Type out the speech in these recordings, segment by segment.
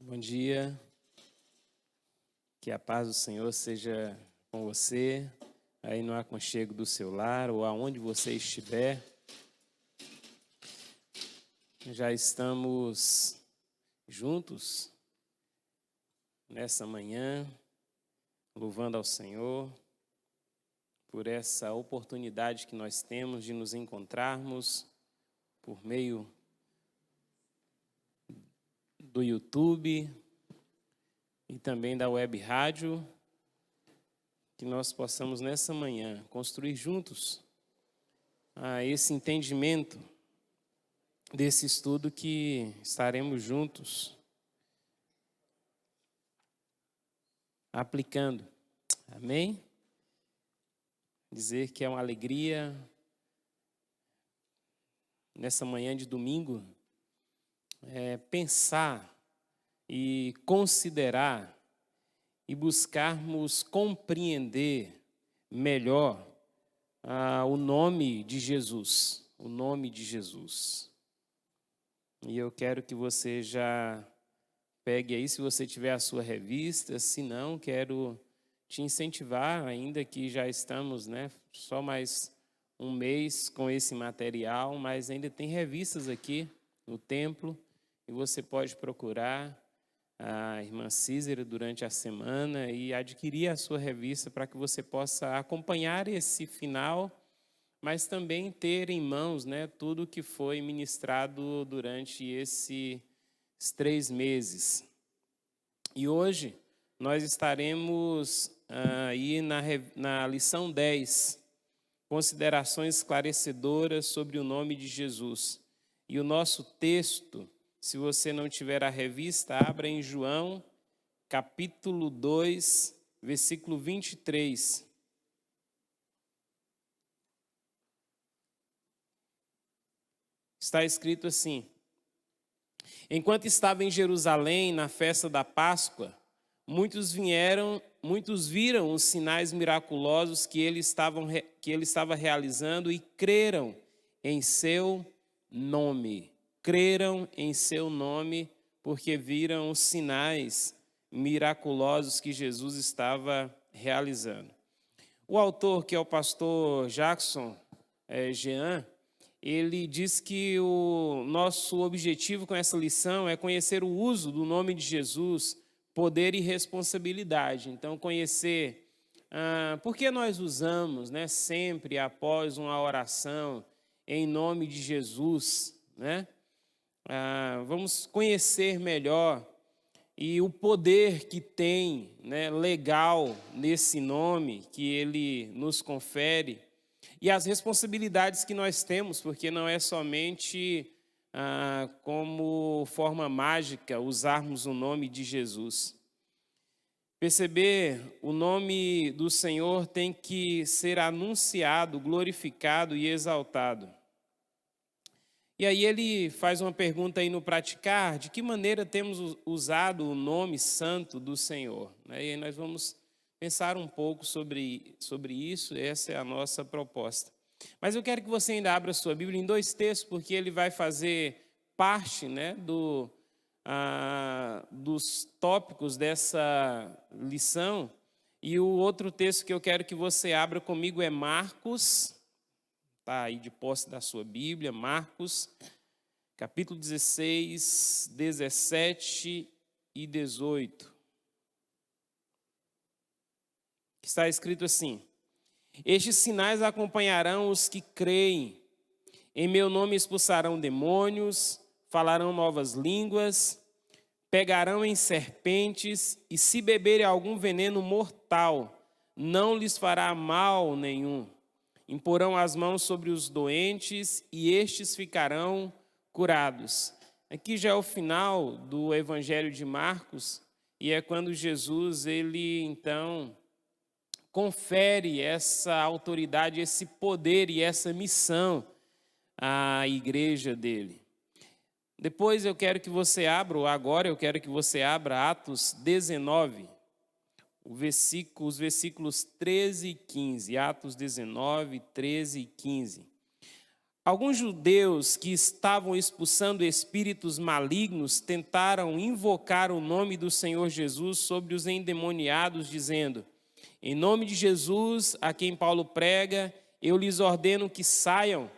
Bom dia, que a paz do Senhor seja com você, aí no aconchego do seu lar ou aonde você estiver. Já estamos juntos nessa manhã, louvando ao Senhor por essa oportunidade que nós temos de nos encontrarmos por meio do YouTube e também da web rádio, que nós possamos nessa manhã construir juntos esse entendimento desse estudo que estaremos juntos aplicando. Amém? Dizer que é uma alegria nessa manhã de domingo pensar e considerar e buscarmos compreender melhor o nome de Jesus, o nome de Jesus. E eu quero que você já pegue aí, se você tiver a sua revista, se não, quero te incentivar, ainda que já estamos, só mais um mês com esse material, mas ainda tem revistas aqui no templo, e você pode procurar a irmã Cícera durante a semana e adquirir a sua revista para que você possa acompanhar esse final, mas também ter em mãos tudo o que foi ministrado durante esses 3 meses. E hoje nós estaremos aí na lição 10, considerações esclarecedoras sobre o nome de Jesus. E o nosso texto, se você não tiver a revista, abra em João, capítulo 2, versículo 23. Está escrito assim: enquanto estava em Jerusalém, na festa da Páscoa, muitos viram os sinais miraculosos que ele estava realizando e creram em seu nome. Creram em seu nome porque viram os sinais miraculosos que Jesus estava realizando. O autor, que é o pastor Jackson Jean, ele diz que o nosso objetivo com essa lição é conhecer o uso do nome de Jesus, poder e responsabilidade. Então, conhecer por que nós usamos sempre após uma oração em nome de Jesus, vamos conhecer melhor e o poder que tem legal nesse nome que ele nos confere e as responsabilidades que nós temos, porque não é somente como forma mágica usarmos o nome de Jesus. Perceber o nome do Senhor tem que ser anunciado, glorificado e exaltado. E aí ele faz uma pergunta aí no praticar: de que maneira temos usado o nome santo do Senhor? E aí nós vamos pensar um pouco sobre isso, essa é a nossa proposta. Mas eu quero que você ainda abra a sua Bíblia em 2 textos, porque ele vai fazer parte dos tópicos dessa lição. E o outro texto que eu quero que você abra comigo é Marcos, está aí de posse da sua Bíblia, Marcos, capítulo 16, 17 e 18. Está escrito assim: estes sinais acompanharão os que creem. Em meu nome expulsarão demônios, falarão novas línguas, pegarão em serpentes, e se beberem algum veneno mortal, não lhes fará mal nenhum. Imporão as mãos sobre os doentes, e estes ficarão curados. Aqui já é o final do Evangelho de Marcos, e é quando Jesus, ele então confere essa autoridade, esse poder e essa missão à igreja dele. Depois eu quero que você abra, ou agora eu quero que você abra Atos 19, os versículos 13 e 15. Atos 19, 13 e 15. Alguns judeus que estavam expulsando espíritos malignos tentaram invocar o nome do Senhor Jesus sobre os endemoniados, dizendo: em nome de Jesus, a quem Paulo prega, eu lhes ordeno que saiam.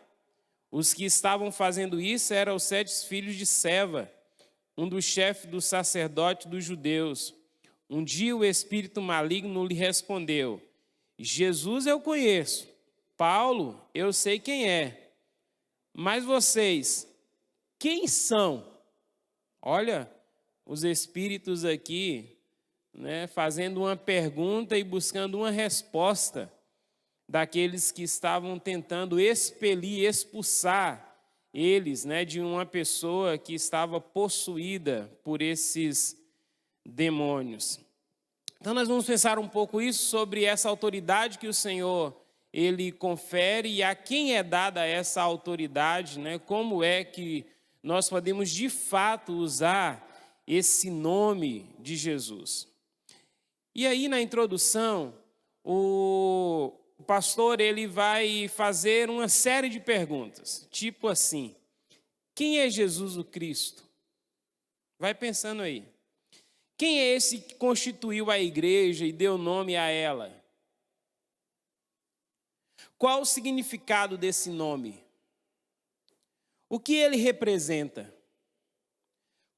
Os que estavam fazendo isso eram os 7 filhos de Seva, um dos chefes do sacerdote dos judeus. Um dia o espírito maligno lhe respondeu: Jesus eu conheço, Paulo eu sei quem é. Mas vocês, quem são? Olha, os espíritos aqui, né, fazendo uma pergunta e buscando uma resposta daqueles que estavam tentando expelir, expulsar eles, né, de uma pessoa que estava possuída por esses demônios. Então nós vamos pensar um pouco isso sobre essa autoridade que o Senhor ele confere e a quem é dada essa autoridade, né? Como é que nós podemos de fato usar esse nome de Jesus. E aí na introdução, o pastor ele vai fazer uma série de perguntas, tipo assim: quem é Jesus o Cristo? Vai pensando aí. Quem é esse que constituiu a igreja e deu nome a ela? Qual o significado desse nome? O que ele representa?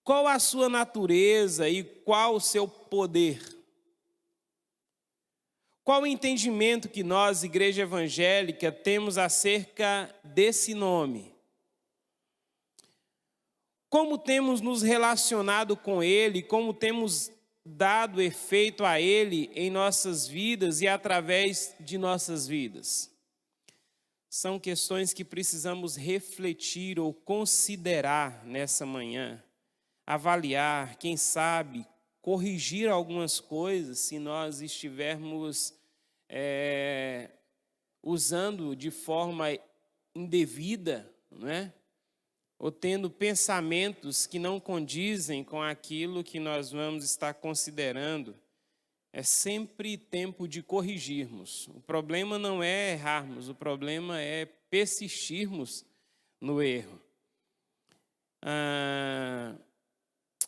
Qual a sua natureza e qual o seu poder? Qual o entendimento que nós, Igreja Evangélica, temos acerca desse nome? Como temos nos relacionado com ele, como temos dado efeito a ele em nossas vidas e através de nossas vidas? São questões que precisamos refletir ou considerar nessa manhã, avaliar, quem sabe, corrigir algumas coisas se nós estivermos usando de forma indevida, né? Ou tendo pensamentos que não condizem com aquilo que nós vamos estar considerando. É sempre tempo de corrigirmos. O problema não é errarmos, o problema é persistirmos no erro.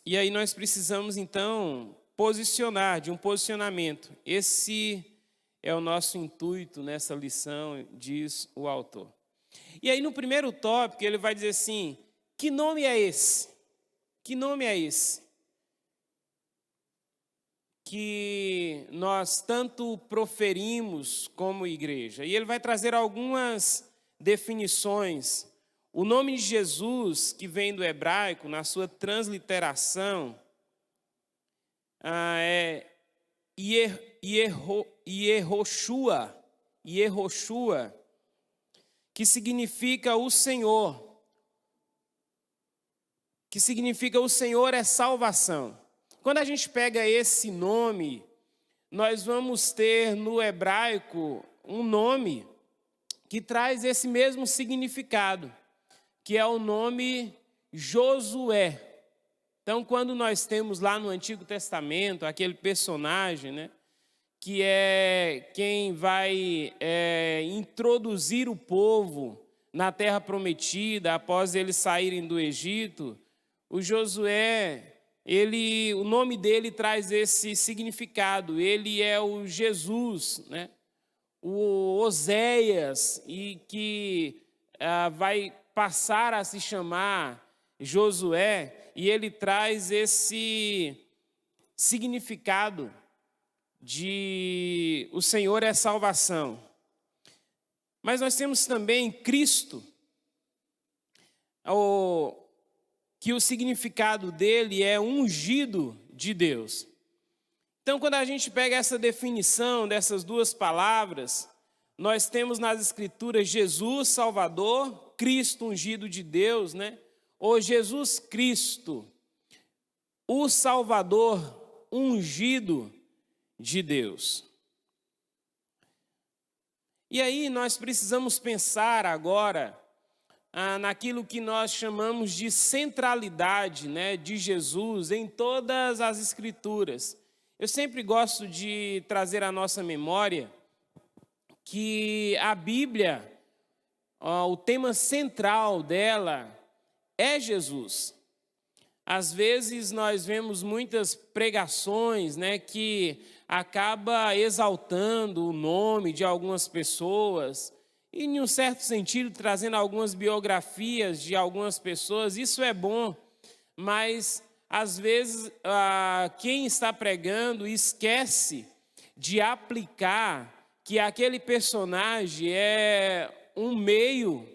E aí nós precisamos, então, posicionar, de um posicionamento. Esse é o nosso intuito nessa lição, diz o autor. E aí no primeiro tópico ele vai dizer assim: que nome é esse? Que nome é esse? Que nós tanto proferimos como igreja. E ele vai trazer algumas definições. O nome de Jesus, que vem do hebraico, na sua transliteração, é Yehoshua, que significa o Senhor. Que significa o Senhor é salvação. Quando a gente pega esse nome, nós vamos ter no hebraico um nome que traz esse mesmo significado, que é o nome Josué. Então, quando nós temos lá no Antigo Testamento aquele personagem, né, que é quem vai introduzir o povo na Terra Prometida após eles saírem do Egito, o Josué, o nome dele traz esse significado. Ele é o Jesus, né? O Oséias, e que vai passar a se chamar Josué, e ele traz esse significado de o Senhor é salvação. Mas nós temos também Cristo, que o significado dele é ungido de Deus. Então, quando a gente pega essa definição dessas duas palavras, nós temos nas Escrituras Jesus, Salvador, Cristo, ungido de Deus, né? Ou Jesus Cristo, o Salvador, ungido de Deus. E aí nós precisamos pensar agora naquilo que nós chamamos de centralidade, né, de Jesus em todas as Escrituras. Eu sempre gosto de trazer à nossa memória que a Bíblia, o tema central dela é Jesus. Às vezes nós vemos muitas pregações, né, que acaba exaltando o nome de algumas pessoas e, em um certo sentido, trazendo algumas biografias de algumas pessoas. Isso é bom, mas às vezes quem está pregando esquece de aplicar que aquele personagem é um meio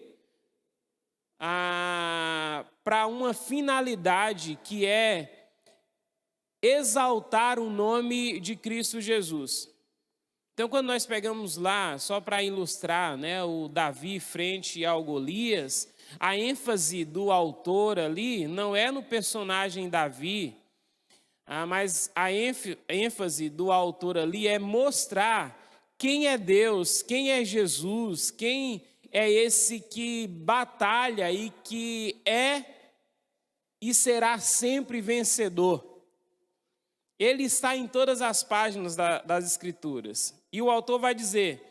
para uma finalidade, que é exaltar o nome de Cristo Jesus. Então, quando nós pegamos lá, só para ilustrar, né, o Davi frente ao Golias, a ênfase do autor ali não é no personagem Davi, mas a ênfase do autor ali é mostrar quem é Deus, quem é Jesus, quem é esse que batalha e que é e será sempre vencedor. Ele está em todas as páginas das Escrituras. E o autor vai dizer,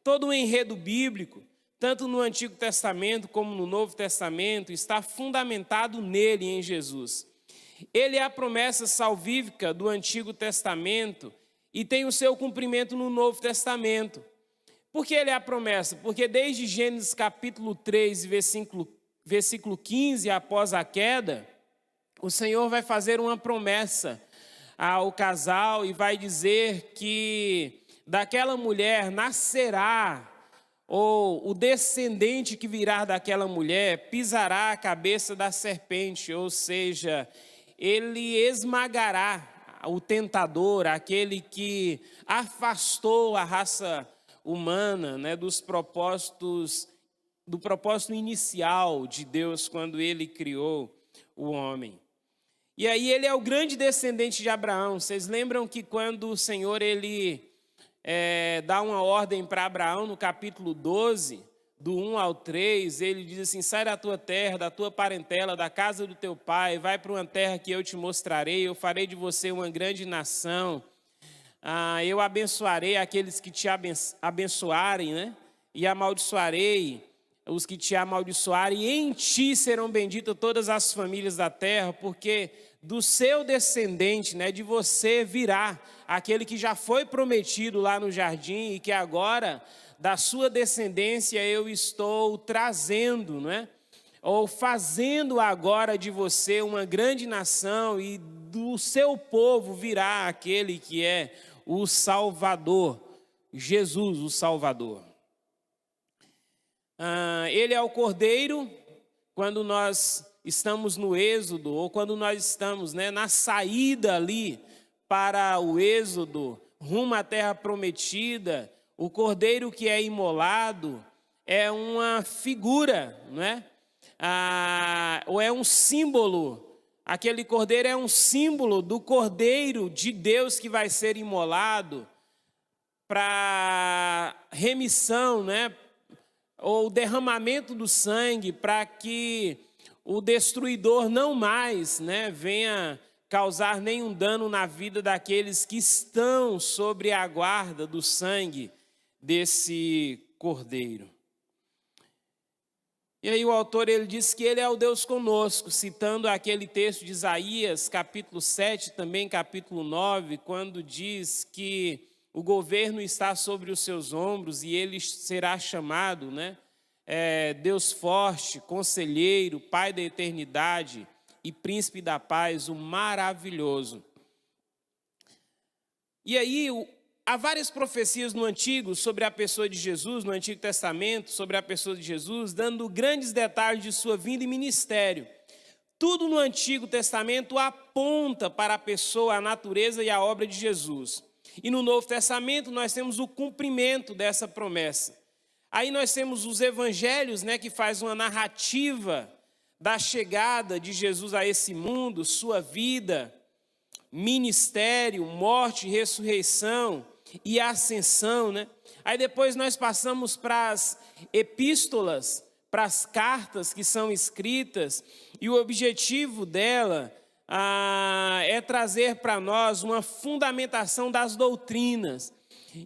todo o enredo bíblico, tanto no Antigo Testamento como no Novo Testamento, está fundamentado nele, em Jesus. Ele é a promessa salvífica do Antigo Testamento e tem o seu cumprimento no Novo Testamento. Por que ele é a promessa? Porque desde Gênesis capítulo 3, versículo 15, após a queda, o Senhor vai fazer uma promessa ao casal e vai dizer que daquela mulher nascerá, ou o descendente que virá daquela mulher pisará a cabeça da serpente, ou seja, ele esmagará o tentador, aquele que afastou a raça humana, né, do propósito inicial de Deus quando ele criou o homem. E aí ele é o grande descendente de Abraão. Vocês lembram que quando o Senhor dá uma ordem para Abraão no capítulo 12, do 1 ao 3, ele diz assim, sai da tua terra, da tua parentela, da casa do teu pai, vai para uma terra que eu te mostrarei, eu farei de você uma grande nação, eu abençoarei aqueles que te abençoarem, né? E amaldiçoarei os que te amaldiçoarem, e em ti serão benditas todas as famílias da terra, porque do seu descendente, né, de você virá aquele que já foi prometido lá no jardim e que agora, da sua descendência, eu estou trazendo, né, ou fazendo agora de você uma grande nação, e do seu povo virá aquele que é o Salvador, Jesus, o Salvador. Ele é o Cordeiro. Quando nós estamos no Êxodo, ou quando nós estamos, né, na saída ali para o Êxodo, rumo à terra prometida, o Cordeiro que é imolado é uma figura, não é? Ou é um símbolo. Aquele Cordeiro é um símbolo do Cordeiro de Deus que vai ser imolado para remissão, né? Ou derramamento do sangue, para que o destruidor não mais, né, venha causar nenhum dano na vida daqueles que estão sobre a guarda do sangue desse Cordeiro. E aí o autor ele diz que ele é o Deus conosco, citando aquele texto de Isaías, capítulo 7, também capítulo 9, quando diz que o governo está sobre os seus ombros e ele será chamado, né, Deus forte, conselheiro, Pai da eternidade e príncipe da paz, o maravilhoso. E aí há várias profecias no Antigo sobre a pessoa de Jesus, no Antigo Testamento, sobre a pessoa de Jesus, dando grandes detalhes de sua vida e ministério. Tudo no Antigo Testamento aponta para a pessoa, a natureza e a obra de Jesus. E no Novo Testamento nós temos o cumprimento dessa promessa. Aí nós temos os evangelhos, né, que faz uma narrativa da chegada de Jesus a esse mundo, sua vida, ministério, morte, ressurreição e ascensão, né? Aí depois nós passamos para as epístolas, para as cartas que são escritas, e o objetivo dela é trazer para nós uma fundamentação das doutrinas.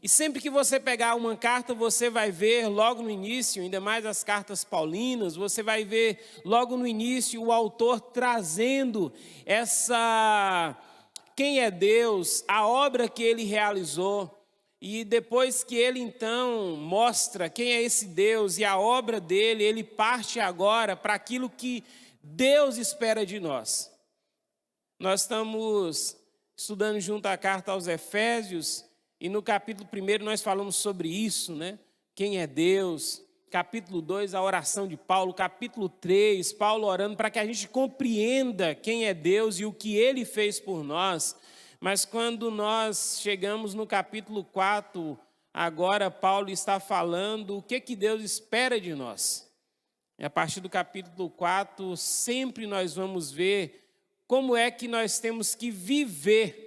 E sempre que você pegar uma carta, você vai ver logo no início, ainda mais as cartas paulinas, você vai ver logo no início o autor trazendo quem é Deus, a obra que ele realizou. E depois que ele então mostra quem é esse Deus e a obra dele, ele parte agora para aquilo que Deus espera de nós. Nós estamos estudando junto a carta aos Efésios, e no capítulo 1 nós falamos sobre isso, né? Quem é Deus. Capítulo 2, a oração de Paulo. Capítulo 3, Paulo orando para que a gente compreenda quem é Deus e o que ele fez por nós. Mas quando nós chegamos no capítulo 4, agora Paulo está falando o que Deus espera de nós. E a partir do capítulo 4, sempre nós vamos ver como é que nós temos que viver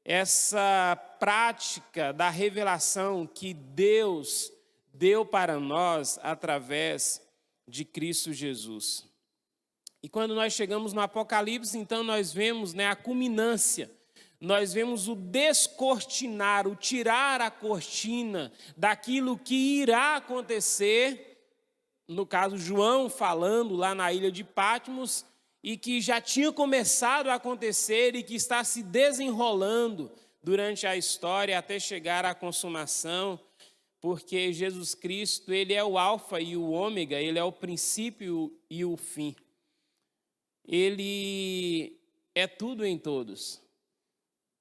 essa prática da revelação que Deus deu para nós através de Cristo Jesus. E quando nós chegamos no Apocalipse, então nós vemos, a culminância, nós vemos o descortinar, o tirar a cortina daquilo que irá acontecer, no caso João falando lá na ilha de Patmos, e que já tinha começado a acontecer e que está se desenrolando durante a história até chegar à consumação, porque Jesus Cristo, ele é o alfa e o ômega, ele é o princípio e o fim. Ele é tudo em todos.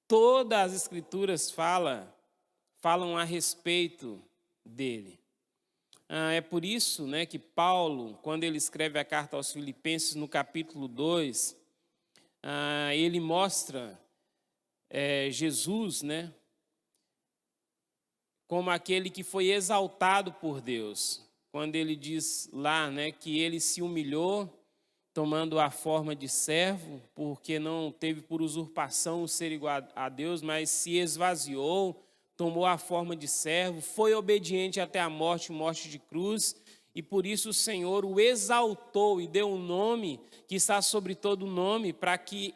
Todas as escrituras falam a respeito dele. É por isso, que Paulo, quando ele escreve a carta aos Filipenses, no capítulo 2, ele mostra Jesus, como aquele que foi exaltado por Deus. Quando ele diz lá, que ele se humilhou, tomando a forma de servo, porque não teve por usurpação o ser igual a Deus, mas se esvaziou, tomou a forma de servo, foi obediente até a morte de cruz, e por isso o Senhor o exaltou e deu um nome que está sobre todo nome, para que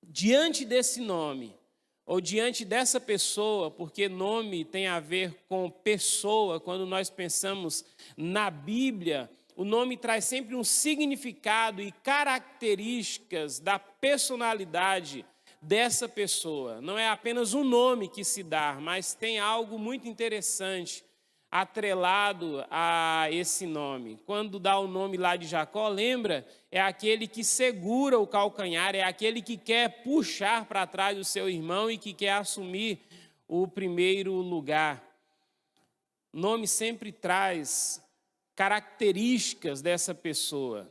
diante desse nome, ou diante dessa pessoa, porque nome tem a ver com pessoa, quando nós pensamos na Bíblia, o nome traz sempre um significado e características da personalidade dessa pessoa. Não é apenas um nome que se dá, mas tem algo muito interessante atrelado a esse nome. Quando dá o nome lá de Jacó, lembra? É aquele que segura o calcanhar, é aquele que quer puxar para trás o seu irmão e que quer assumir o primeiro lugar. O nome sempre traz características dessa pessoa.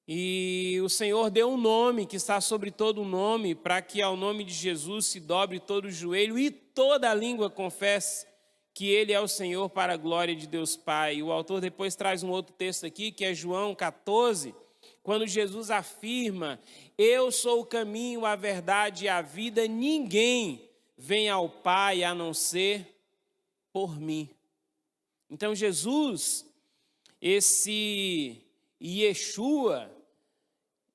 E o Senhor deu um nome que está sobre todo nome, para que ao nome de Jesus se dobre todo o joelho e toda a língua confesse que Ele é o Senhor, para a glória de Deus Pai. E o autor depois traz um outro texto aqui, que é João 14, quando Jesus afirma: eu sou o caminho, a verdade e a vida, ninguém vem ao Pai a não ser por mim. Então Jesus, esse Yeshua,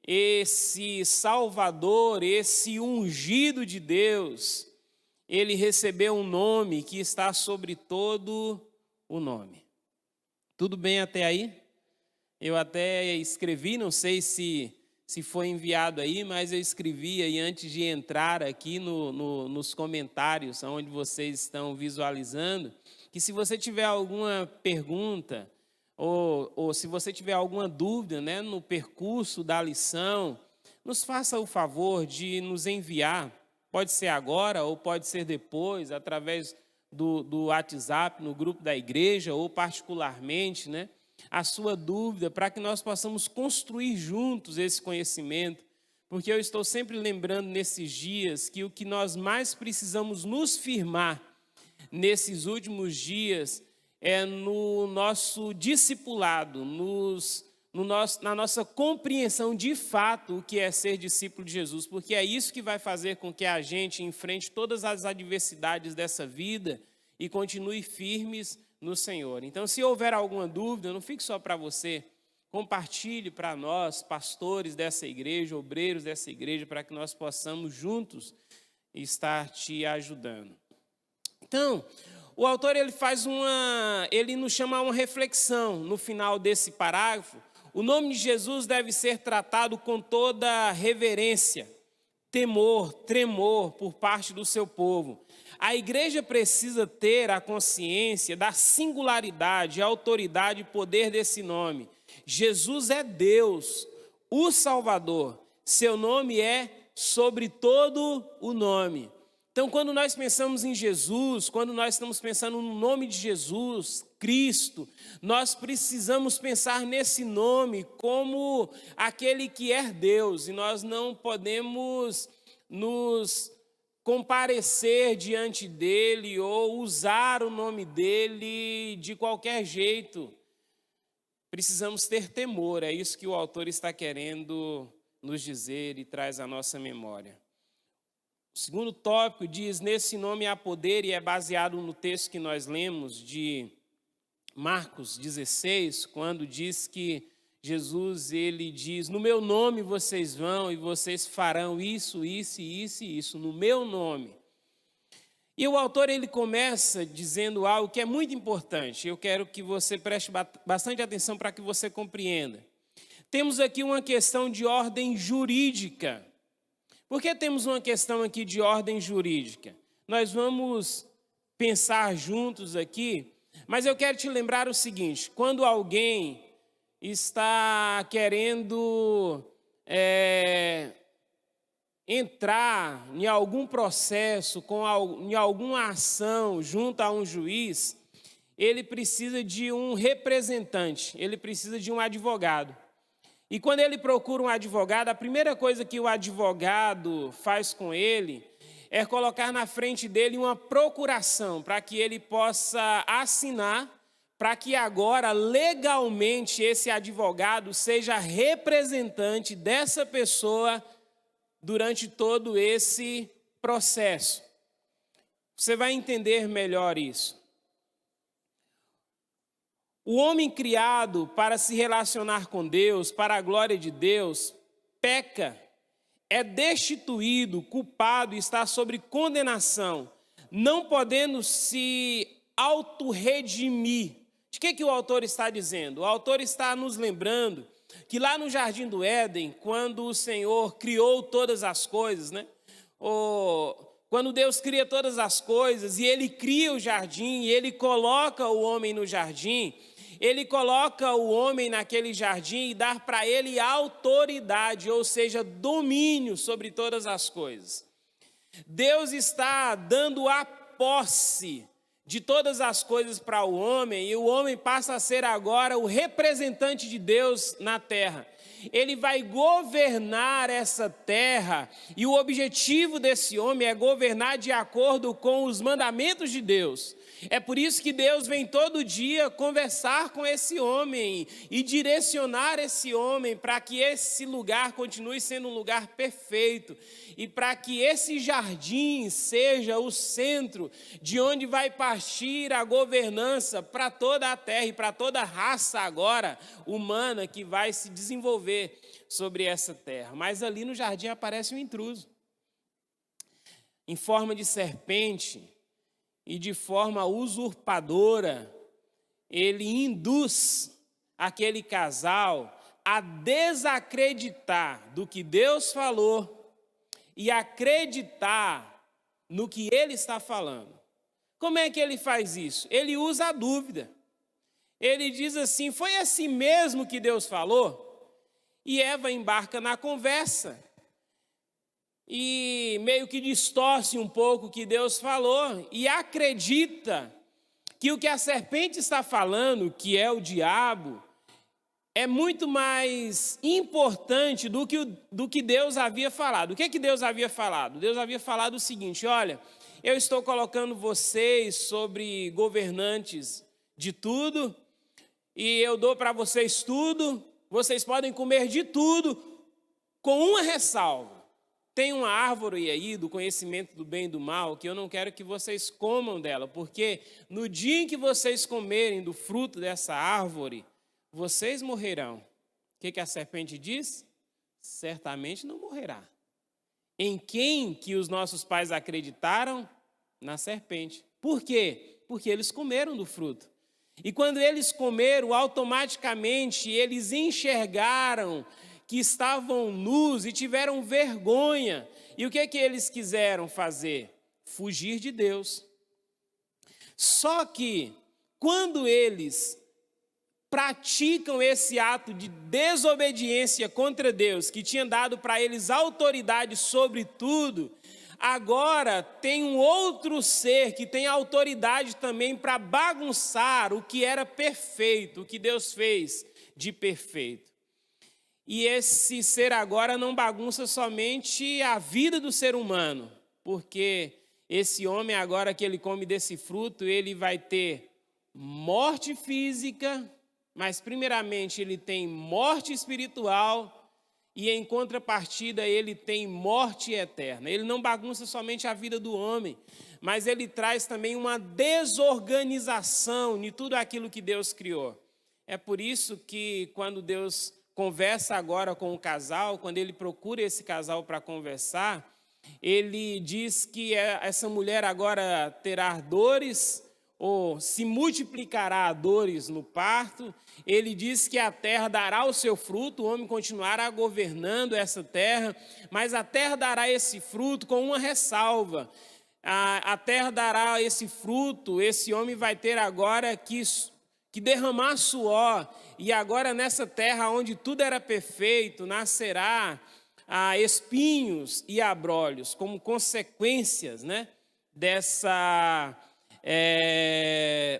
esse Salvador, esse ungido de Deus, ele recebeu um nome que está sobre todo o nome. Tudo bem até aí? Eu até escrevi, não sei se foi enviado aí, mas eu escrevi aí antes de entrar aqui nos comentários, onde vocês estão visualizando, que se você tiver alguma pergunta, ou se você tiver alguma dúvida, no percurso da lição, nos faça o favor de nos enviar. Pode ser agora ou pode ser depois, através do WhatsApp, no grupo da igreja, ou particularmente, a sua dúvida, para que nós possamos construir juntos esse conhecimento. Porque eu estou sempre lembrando nesses dias que o que nós mais precisamos nos firmar nesses últimos dias é no nosso discipulado, na nossa compreensão de fato o que é ser discípulo de Jesus, porque é isso que vai fazer com que a gente enfrente todas as adversidades dessa vida e continue firmes no Senhor. Então, se houver alguma dúvida, não fique só para você, compartilhe para nós, pastores dessa igreja, obreiros dessa igreja, para que nós possamos juntos estar te ajudando. Então, o autor ele nos chama a uma reflexão no final desse parágrafo. O nome de Jesus deve ser tratado com toda reverência, temor, tremor por parte do seu povo. A igreja precisa ter a consciência da singularidade, autoridade e poder desse nome. Jesus é Deus, o Salvador. Seu nome é sobre todo o nome. Então, quando nós pensamos em Jesus, quando nós estamos pensando no nome de Jesus, Cristo, nós precisamos pensar nesse nome como aquele que é Deus, e nós não podemos nos comparecer diante dele ou usar o nome dele de qualquer jeito. Precisamos ter temor, é isso que o autor está querendo nos dizer e traz à nossa memória. O segundo tópico diz, nesse nome há poder, e é baseado no texto que nós lemos de Marcos 16, quando diz que Jesus, ele diz, no meu nome vocês vão e vocês farão isso, isso, isso e isso, no meu nome. E o autor, ele começa dizendo algo que é muito importante. Eu quero que você preste bastante atenção para que você compreenda. Temos aqui uma questão de ordem jurídica. Por que temos uma questão aqui de ordem jurídica? Nós vamos pensar juntos aqui, mas eu quero te lembrar o seguinte, quando alguém está querendo entrar em algum processo, em alguma ação junto a um juiz, ele precisa de um representante, ele precisa de um advogado. E quando ele procura um advogado, a primeira coisa que o advogado faz com ele é colocar na frente dele uma procuração para que ele possa assinar, para que agora, legalmente, esse advogado seja representante dessa pessoa durante todo esse processo. Você vai entender melhor isso. O homem criado para se relacionar com Deus, para a glória de Deus, peca, é destituído, culpado, está sob condenação, não podendo se autorredimir. De que o autor está dizendo? O autor está nos lembrando que lá no Jardim do Éden, quando o Senhor criou todas as coisas, quando Deus cria todas as coisas e Ele cria o jardim, e Ele coloca o homem no jardim, Ele coloca o homem naquele jardim e dá para ele autoridade, ou seja, domínio sobre todas as coisas. Deus está dando a posse de todas as coisas para o homem, e o homem passa a ser agora o representante de Deus na terra. Ele vai governar essa terra, e o objetivo desse homem é governar de acordo com os mandamentos de Deus. É por isso que Deus vem todo dia conversar com esse homem e direcionar esse homem para que esse lugar continue sendo um lugar perfeito e para que esse jardim seja o centro de onde vai partir a governança para toda a terra e para toda a raça agora humana que vai se desenvolver sobre essa terra. Mas ali no jardim aparece um intruso, em forma de serpente, e de forma usurpadora, ele induz aquele casal a desacreditar do que Deus falou e acreditar no que ele está falando. Como é que ele faz isso? Ele usa a dúvida. Ele diz assim, foi assim mesmo que Deus falou? E Eva embarca na conversa e meio que distorce um pouco o que Deus falou e acredita que o que a serpente está falando, que é o diabo, é muito mais importante do que Deus havia falado. O que Deus havia falado? Deus havia falado o seguinte, olha, eu estou colocando vocês sobre governantes de tudo, e eu dou para vocês tudo, vocês podem comer de tudo, com uma ressalva. Tem uma árvore aí do conhecimento do bem e do mal que eu não quero que vocês comam dela, porque no dia em que vocês comerem do fruto dessa árvore, vocês morrerão. O que a serpente diz? Certamente não morrerá. Em quem que os nossos pais acreditaram? Na serpente. Por quê? Porque eles comeram do fruto. E quando eles comeram, automaticamente eles enxergaram que estavam nus e tiveram vergonha. E o que que eles quiseram fazer? Fugir de Deus. Só que, quando eles praticam esse ato de desobediência contra Deus, que tinha dado para eles autoridade sobre tudo, agora tem um outro ser que tem autoridade também para bagunçar o que era perfeito, o que Deus fez de perfeito. E esse ser agora não bagunça somente a vida do ser humano, porque esse homem agora que ele come desse fruto, ele vai ter morte física, mas primeiramente ele tem morte espiritual e em contrapartida ele tem morte eterna. Ele não bagunça somente a vida do homem, mas ele traz também uma desorganização de tudo aquilo que Deus criou. É por isso que quando Deus conversa agora com o casal, quando ele procura esse casal para conversar, ele diz que essa mulher agora terá dores, ou se multiplicará dores no parto. Ele diz que a terra dará o seu fruto, o homem continuará governando essa terra, mas a terra dará esse fruto com uma ressalva. A terra dará esse fruto, esse homem vai ter agora que derramar suor, e agora nessa terra onde tudo era perfeito, nascerá espinhos e abrolhos, como consequências, né, dessa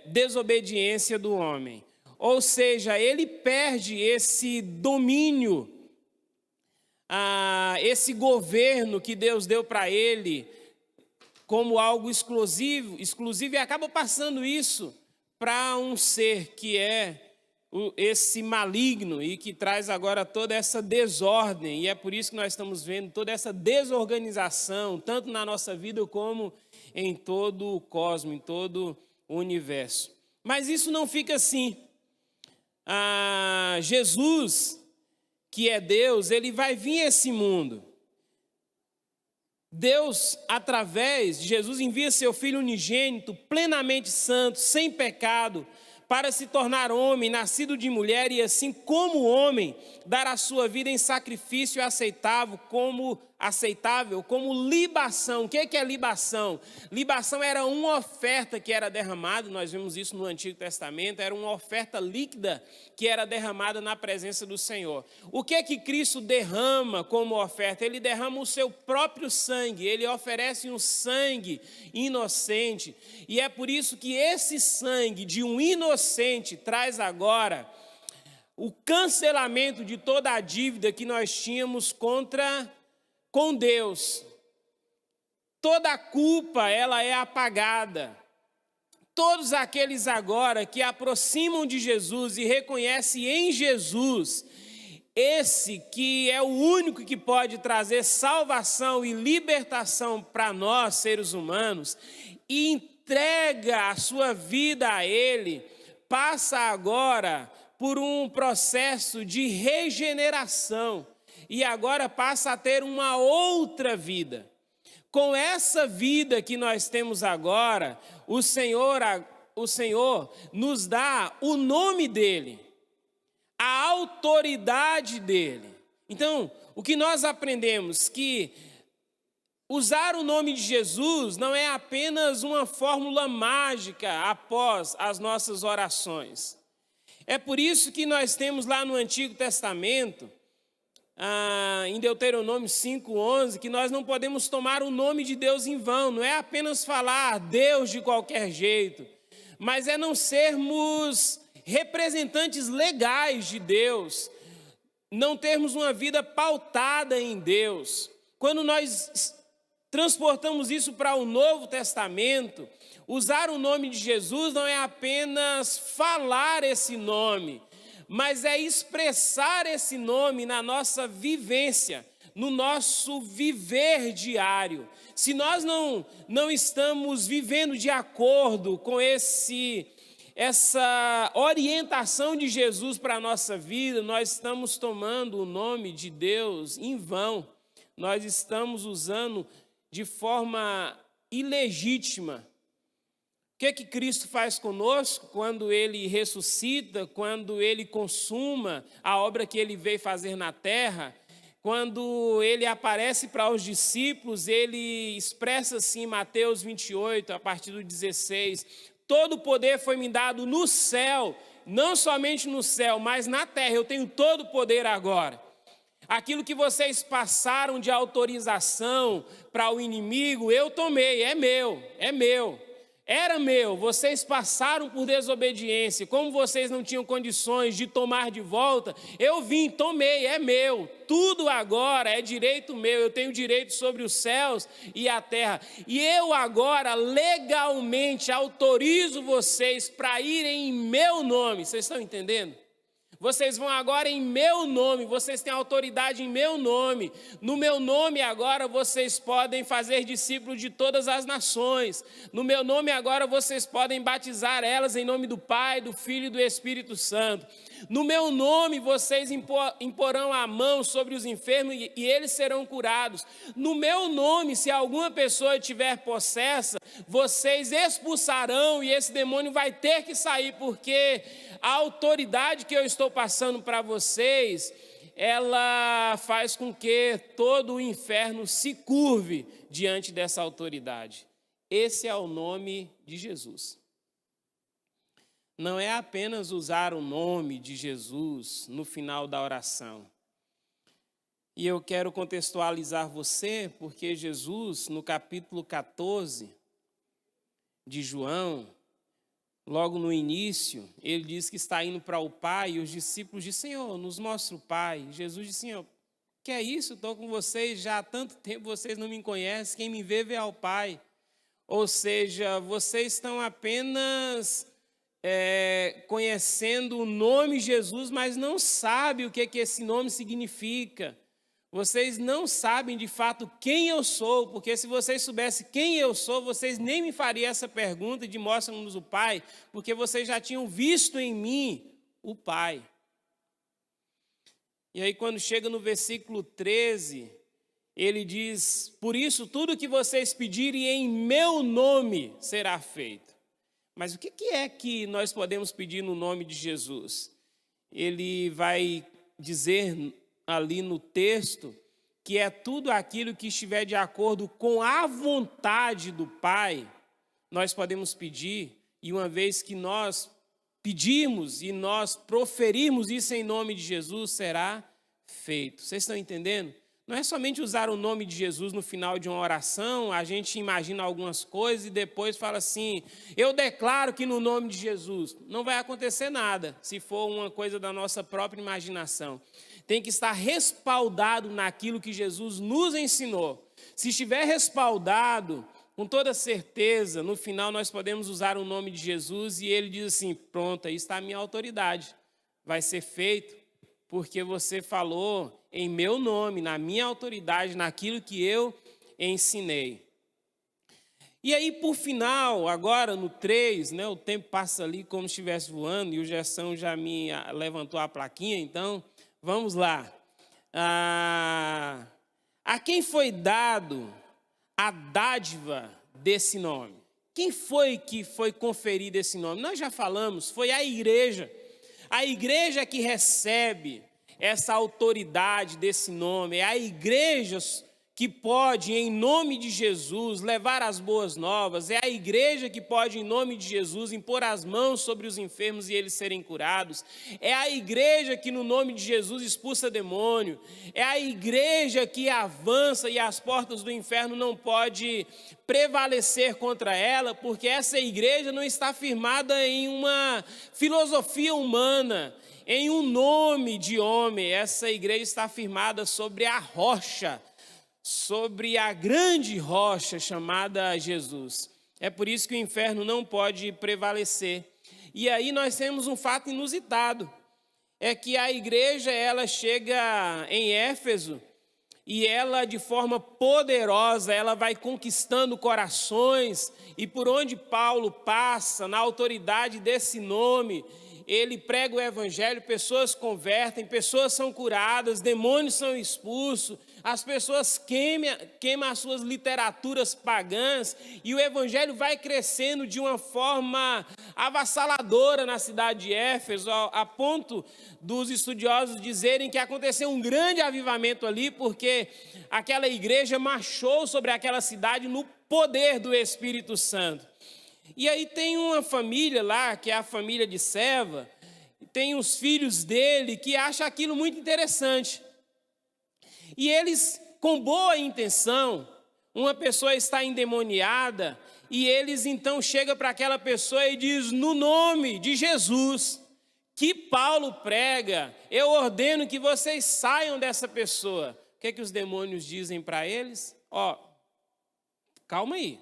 desobediência do homem. Ou seja, ele perde esse domínio, esse governo que Deus deu para ele como algo exclusivo e acaba passando isso para um ser que é esse maligno e que traz agora toda essa desordem. E é por isso que nós estamos vendo toda essa desorganização, tanto na nossa vida como em todo o cosmos, em todo o universo. Mas isso não fica assim. Jesus, que é Deus, ele vai vir a esse mundo. Deus, através de Jesus, envia seu Filho unigênito, plenamente santo, sem pecado, para se tornar homem, nascido de mulher, e assim como homem, dar a sua vida em sacrifício aceitável, como libação. O que é libação? Libação era uma oferta que era derramada, nós vemos isso no Antigo Testamento, era uma oferta líquida que era derramada na presença do Senhor. O que é que Cristo derrama como oferta? Ele derrama o seu próprio sangue, ele oferece um sangue inocente, e é por isso que esse sangue de um inocente traz agora o cancelamento de toda a dívida que nós tínhamos com Deus. Toda a culpa, ela é apagada. Todos aqueles agora que aproximam de Jesus e reconhecem em Jesus esse que é o único que pode trazer salvação e libertação para nós, seres humanos, e entrega a sua vida a Ele, passa agora por um processo de regeneração e agora passa a ter uma outra vida. Com essa vida que nós temos agora, o Senhor nos dá o nome dEle, a autoridade dEle. Então, o que nós aprendemos? Que usar o nome de Jesus não é apenas uma fórmula mágica após as nossas orações. É por isso que nós temos lá no Antigo Testamento, em Deuteronômio 5:11, que nós não podemos tomar o nome de Deus em vão. Não é apenas falar Deus de qualquer jeito, mas é não sermos representantes legais de Deus, não termos uma vida pautada em Deus. Quando nós transportamos isso para o Novo Testamento, usar o nome de Jesus não é apenas falar esse nome, mas é expressar esse nome na nossa vivência, no nosso viver diário. Se nós não estamos vivendo de acordo com essa orientação de Jesus para a nossa vida, nós estamos tomando o nome de Deus em vão. nós estamos usando de forma ilegítima. O que Cristo faz conosco quando Ele ressuscita, quando Ele consuma a obra que Ele veio fazer na terra? Quando Ele aparece para os discípulos, Ele expressa assim em Mateus 28, a partir do 16, todo o poder foi me dado no céu, não somente no céu, mas na terra, eu tenho todo o poder agora. Aquilo que vocês passaram de autorização para o inimigo, eu tomei, é meu. Era meu, vocês passaram por desobediência, como vocês não tinham condições de tomar de volta, eu vim, tomei, é meu, tudo agora é direito meu, eu tenho direito sobre os céus e a terra, e eu agora legalmente autorizo vocês para irem em meu nome, vocês estão entendendo? Vocês vão agora em meu nome, vocês têm autoridade em meu nome. No meu nome agora vocês podem fazer discípulos de todas as nações. No meu nome agora vocês podem batizar elas em nome do Pai, do Filho e do Espírito Santo. No meu nome vocês imporão a mão sobre os enfermos e eles serão curados. No meu nome, se alguma pessoa estiver possessa, vocês expulsarão e esse demônio vai ter que sair, porque a autoridade que eu estou passando para vocês, ela faz com que todo o inferno se curve diante dessa autoridade. Esse é o nome de Jesus. Não é apenas usar o nome de Jesus no final da oração. E eu quero contextualizar você, porque Jesus, no capítulo 14 de João, logo no início, ele diz que está indo para o Pai, e os discípulos dizem: Senhor, nos mostra o Pai. Jesus disse: Senhor, que é isso? Estou com vocês já há tanto tempo, vocês não me conhecem, quem me vê ao Pai. Ou seja, vocês estão apenas conhecendo o nome Jesus, mas não sabem o que esse nome significa. Vocês não sabem de fato quem eu sou, porque se vocês soubessem quem eu sou, vocês nem me fariam essa pergunta de mostra-nos o Pai, porque vocês já tinham visto em mim o Pai. E aí quando chega no versículo 13, ele diz: por isso tudo que vocês pedirem em meu nome será feito. Mas o que é que nós podemos pedir no nome de Jesus? Ele vai dizer ali no texto que é tudo aquilo que estiver de acordo com a vontade do Pai, nós podemos pedir, e uma vez que nós pedirmos e nós proferirmos isso em nome de Jesus, será feito. Vocês estão entendendo? Não é somente usar o nome de Jesus no final de uma oração, a gente imagina algumas coisas e depois fala assim: eu declaro que no nome de Jesus. Não vai acontecer nada se for uma coisa da nossa própria imaginação. Tem que estar respaldado naquilo que Jesus nos ensinou. Se estiver respaldado, com toda certeza, no final nós podemos usar o nome de Jesus e ele diz assim: pronto, aí está a minha autoridade. Vai ser feito porque você falou em meu nome, na minha autoridade, naquilo que eu ensinei. E aí, por final, agora no 3, né, o tempo passa ali como se estivesse voando, e o Gerson já me levantou a plaquinha, então, vamos lá. A quem foi dado a dádiva desse nome? Quem foi que foi conferido esse nome? Nós já falamos, foi a igreja. A igreja que recebe essa autoridade desse nome, é a igreja que pode, em nome de Jesus, levar as boas novas, é a igreja que pode, em nome de Jesus, impor as mãos sobre os enfermos e eles serem curados, é a igreja que, no nome de Jesus, expulsa demônio, é a igreja que avança e as portas do inferno não podem prevalecer contra ela, porque essa igreja não está firmada em uma filosofia humana, em um nome de homem. Essa igreja está firmada sobre a rocha, sobre a grande rocha chamada Jesus. É por isso que o inferno não pode prevalecer. E aí nós temos um fato inusitado, é que a igreja, ela chega em Éfeso e ela, de forma poderosa, ela vai conquistando corações, e por onde Paulo passa, na autoridade desse nome, ele prega o evangelho, pessoas convertem, pessoas são curadas, demônios são expulsos, as pessoas queimam as suas literaturas pagãs e o evangelho vai crescendo de uma forma avassaladora na cidade de Éfeso, a ponto dos estudiosos dizerem que aconteceu um grande avivamento ali, porque aquela igreja marchou sobre aquela cidade no poder do Espírito Santo. E aí tem uma família lá, que é a família de Seva, tem os filhos dele que acham aquilo muito interessante. E eles, com boa intenção, uma pessoa está endemoniada, e eles então chegam para aquela pessoa e diz: no nome de Jesus, que Paulo prega, eu ordeno que vocês saiam dessa pessoa. O que é que os demônios dizem para eles? Calma aí.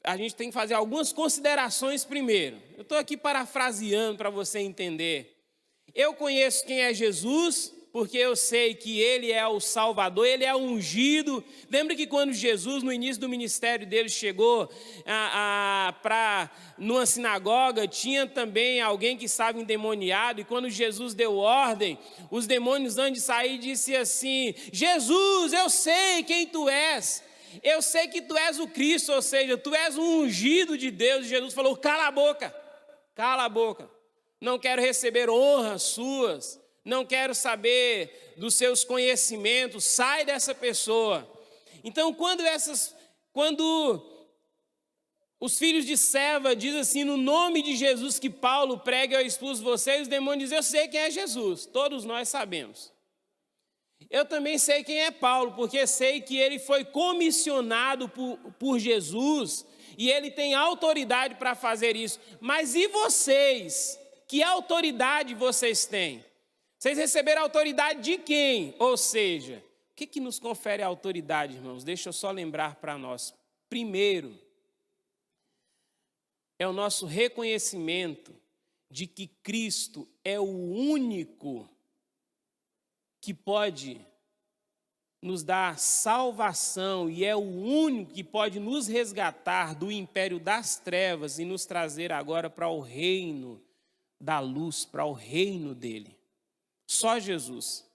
A gente tem que fazer algumas considerações primeiro. Eu estou aqui parafraseando para você entender. Eu conheço quem é Jesus, porque eu sei que Ele é o Salvador, Ele é o ungido. Lembra que quando Jesus, no início do ministério dele, chegou numa sinagoga, tinha também alguém que estava endemoniado, e quando Jesus deu ordem, os demônios antes de sair disse assim: Jesus, eu sei quem tu és. Eu sei que tu és o Cristo, ou seja, tu és o ungido de Deus. E Jesus falou: cala a boca, não quero receber honras suas, não quero saber dos seus conhecimentos, sai dessa pessoa. Então, quando os filhos de Seva dizem assim: no nome de Jesus que Paulo prega, eu expulso vocês, os demônios dizem: eu sei quem é Jesus, todos nós sabemos. Eu também sei quem é Paulo, porque sei que ele foi comissionado por Jesus e ele tem autoridade para fazer isso. Mas e vocês? Que autoridade vocês têm? Vocês receberam autoridade de quem? Ou seja, o que nos confere a autoridade, irmãos? Deixa eu só lembrar para nós. Primeiro, é o nosso reconhecimento de que Cristo é o único que pode nos dar salvação e é o único que pode nos resgatar do império das trevas e nos trazer agora para o reino da luz, para o reino dele. Só Jesus.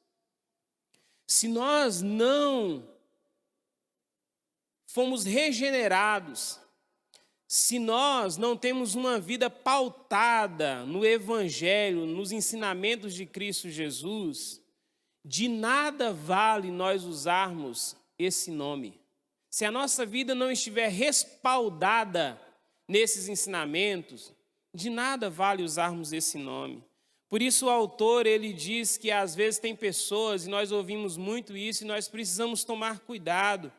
Se nós não fomos regenerados, se nós não temos uma vida pautada no Evangelho, nos ensinamentos de Cristo Jesus, de nada vale nós usarmos esse nome. Se a nossa vida não estiver respaldada nesses ensinamentos, de nada vale usarmos esse nome. Por isso o autor, ele diz que às vezes tem pessoas, e nós ouvimos muito isso, e nós precisamos tomar cuidado.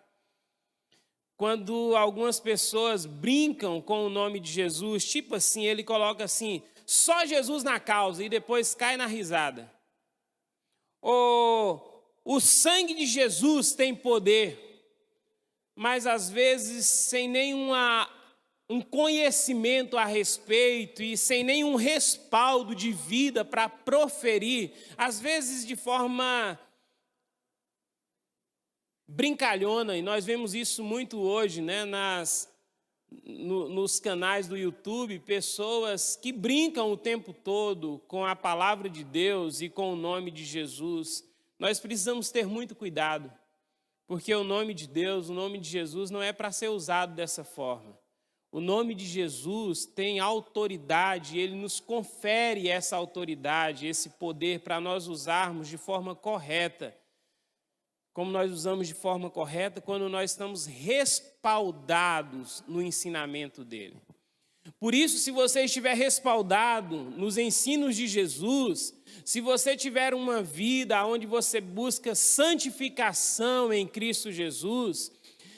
Quando algumas pessoas brincam com o nome de Jesus, tipo assim, ele coloca assim: só Jesus na causa, e depois cai na risada. O sangue de Jesus tem poder, mas às vezes sem um conhecimento a respeito e sem nenhum respaldo de vida para proferir, às vezes de forma brincalhona, e nós vemos isso muito hoje, né, nos canais do YouTube, pessoas que brincam o tempo todo com a palavra de Deus e com o nome de Jesus. Nós precisamos ter muito cuidado, porque o nome de Deus, o nome de Jesus não é para ser usado dessa forma. O nome de Jesus tem autoridade, ele nos confere essa autoridade, esse poder para nós usarmos de forma correta. Como nós usamos de forma correta quando nós estamos respaldados no ensinamento dele. Por isso, se você estiver respaldado nos ensinos de Jesus, se você tiver uma vida onde você busca santificação em Cristo Jesus,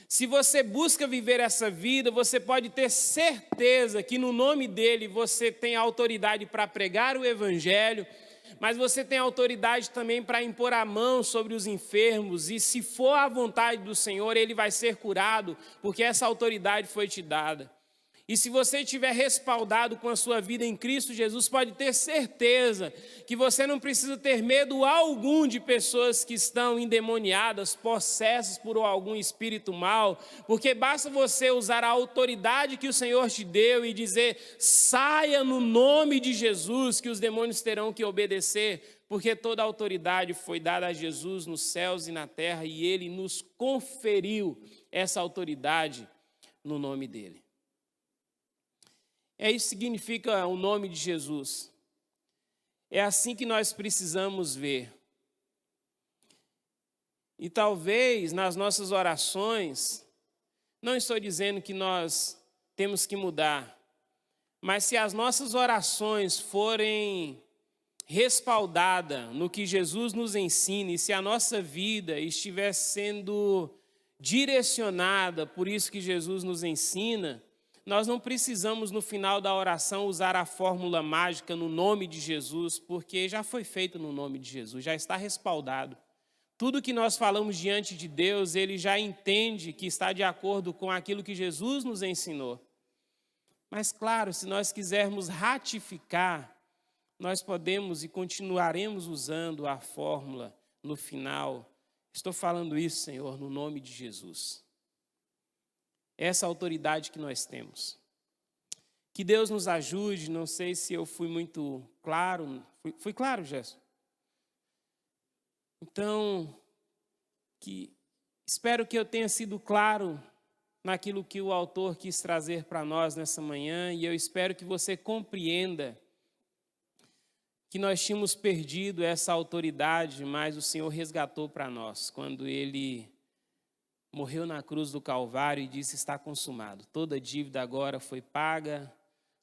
se você busca viver essa vida, você pode ter certeza que no nome dele você tem autoridade para pregar o evangelho, mas você tem autoridade também para impor a mão sobre os enfermos, e se for a vontade do Senhor, ele vai ser curado, porque essa autoridade foi te dada. E se você estiver respaldado com a sua vida em Cristo Jesus, pode ter certeza que você não precisa ter medo algum de pessoas que estão endemoniadas, possessas por algum espírito mau, porque basta você usar a autoridade que o Senhor te deu e dizer: saia no nome de Jesus, que os demônios terão que obedecer Porque toda a autoridade foi dada a Jesus nos céus e na terra, e ele nos conferiu essa autoridade no nome dele. Isso que significa o nome de Jesus. É assim que nós precisamos ver. E talvez nas nossas orações, não estou dizendo que nós temos que mudar, mas se as nossas orações forem respaldadas no que Jesus nos ensina, e se a nossa vida estiver sendo direcionada por isso que Jesus nos ensina, nós não precisamos no final da oração usar a fórmula mágica no nome de Jesus, porque já foi feito no nome de Jesus, já está respaldado. Tudo que nós falamos diante de Deus, Ele já entende que está de acordo com aquilo que Jesus nos ensinou. Mas, claro, se nós quisermos ratificar, nós podemos e continuaremos usando a fórmula no final. Estou falando isso, Senhor, no nome de Jesus. Essa autoridade que nós temos. Que Deus nos ajude, não sei se eu fui muito claro. Fui claro, Gerson? Então, espero que eu tenha sido claro naquilo que o autor quis trazer para nós nessa manhã, e eu espero que você compreenda que nós tínhamos perdido essa autoridade, mas o Senhor resgatou para nós, quando Ele morreu na cruz do Calvário e disse: está consumado. Toda dívida agora foi paga,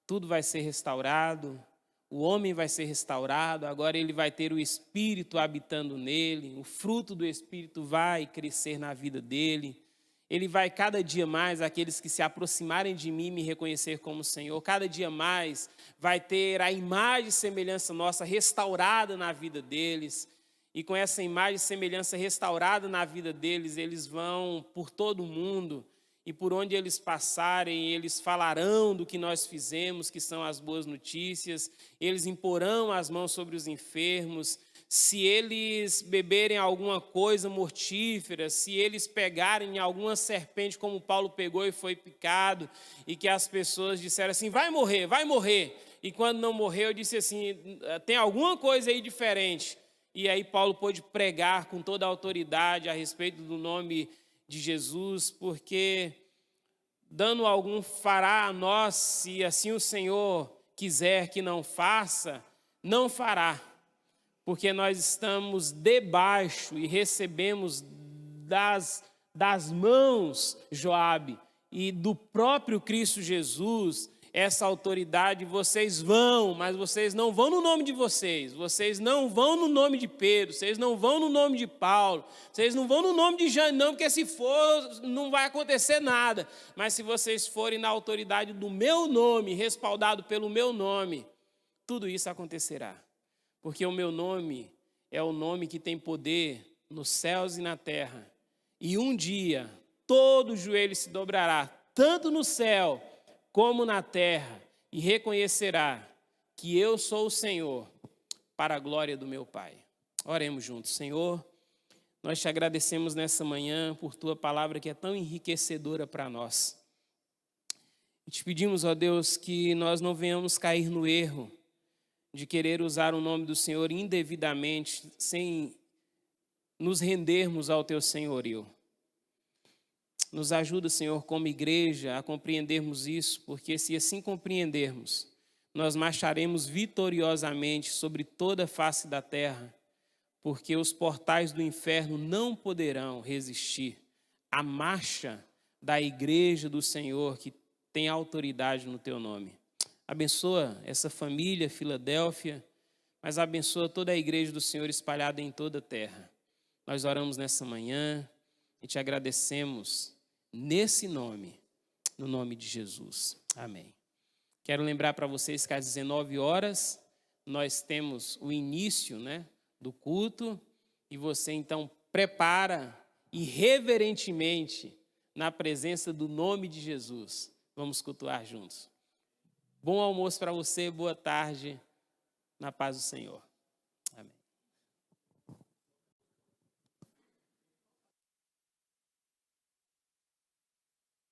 tudo vai ser restaurado, o homem vai ser restaurado, agora ele vai ter o Espírito habitando nele, o fruto do Espírito vai crescer na vida dele. Ele vai cada dia mais, aqueles que se aproximarem de mim, me reconhecer como Senhor, cada dia mais vai ter a imagem e semelhança nossa restaurada na vida deles. E com essa imagem e semelhança restaurada na vida deles, eles vão por todo o mundo, e por onde eles passarem, eles falarão do que nós fizemos, que são as boas notícias, eles imporão as mãos sobre os enfermos. Se eles beberem alguma coisa mortífera, se eles pegarem alguma serpente, como Paulo pegou e foi picado, e que as pessoas disseram assim: vai morrer, vai morrer. E quando não morreu, eu disse assim: tem alguma coisa aí diferente. E aí Paulo pôde pregar com toda a autoridade a respeito do nome de Jesus, porque dano algum fará a nós, se assim o Senhor quiser que não faça, não fará. Porque nós estamos debaixo e recebemos das mãos, Joabe, e do próprio Cristo Jesus, essa autoridade. Vocês vão, mas vocês não vão no nome de vocês não vão no nome de Pedro, vocês não vão no nome de Paulo, vocês não vão no nome de Jane, não, porque se for, não vai acontecer nada. Mas se vocês forem na autoridade do meu nome, respaldado pelo meu nome, tudo isso acontecerá. Porque o meu nome é o nome que tem poder nos céus e na terra. E um dia, todo joelho se dobrará, tanto no céu como na terra, e reconhecerá que eu sou o Senhor, para a glória do meu Pai. Oremos juntos. Senhor, nós te agradecemos nessa manhã por tua palavra que é tão enriquecedora para nós. E te pedimos, ó Deus, que nós não venhamos cair no erro de querer usar o nome do Senhor indevidamente, sem nos rendermos ao teu senhorio. Nos ajuda, Senhor, como igreja, a compreendermos isso, porque se assim compreendermos, nós marcharemos vitoriosamente sobre toda a face da terra, porque os portais do inferno não poderão resistir à marcha da igreja do Senhor, que tem autoridade no teu nome. Abençoa essa família, Filadélfia, mas abençoa toda a igreja do Senhor espalhada em toda a terra. Nós oramos nessa manhã e te agradecemos nesse nome, no nome de Jesus. Amém. Quero lembrar para vocês que às 19 horas nós temos o início, do culto, e você então prepara e reverentemente, na presença do nome de Jesus, vamos cultuar juntos. Bom almoço para você, boa tarde, na paz do Senhor. Amém.